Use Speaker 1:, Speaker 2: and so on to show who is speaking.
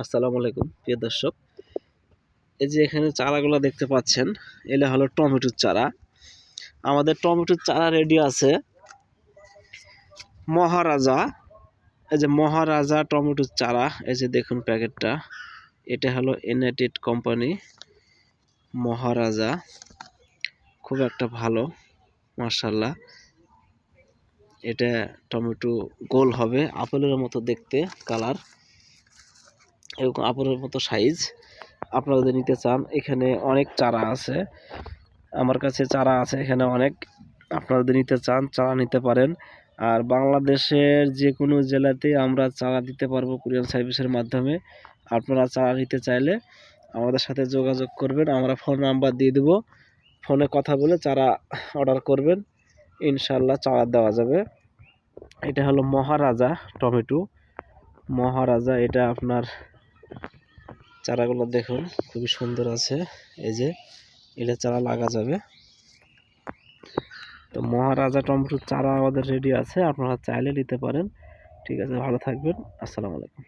Speaker 1: আসসালামু আলাইকুম প্রিয় দর্শক। এই যে এখানে চারাগুলো দেখতে পাচ্ছেন, এগুলো হলো টমেটোর চারা। আমাদের টমেটোর চারা রেডি আছে। মহারাজা, এই যে মহারাজা টমেটোর চারা, এই যে দেখুন প্যাকেটটা, এটা হলো ইউনাইটেড কোম্পানি মহারাজা। খুব একটা ভালো, মাশাআল্লাহ। এটা টমেটো গোল হবে, আপেলের মতো দেখতে কালার, এরকম আপেলের মতো সাইজ। আপনারা যদি নিতে চান, এখানে অনেক চারা আছে, আমার কাছে চারা আছে এখানে অনেক। আপনারা যদি নিতে চান চারা নিতে পারেন। আর বাংলাদেশের যে কোনো জেলাতে আমরা চারা দিতে পারবো কুরিয়ার সার্ভিসের মাধ্যমে। আপনারা চারা নিতে চাইলে আমাদের সাথে যোগাযোগ করবেন, আমরা ফোন নাম্বার দিয়ে দেবো। ফোনে কথা বলে চারা অর্ডার করবেন, ইনশাল্লাহ চারা দেওয়া যাবে। এটা হলো মহারাজা টমেটো, মহারাজা। এটা আপনার চারাগুলো দেখুন খুবই সুন্দর আছে, এই যে এটা চারা লাগা যাবে। তো মহারাজা টমেটোর চারা আমাদের রেডি আছে, আপনারা চাইলে নিতে পারেন। ঠিক আছে, ভালো থাকবেন। আসসালামু আলাইকুম।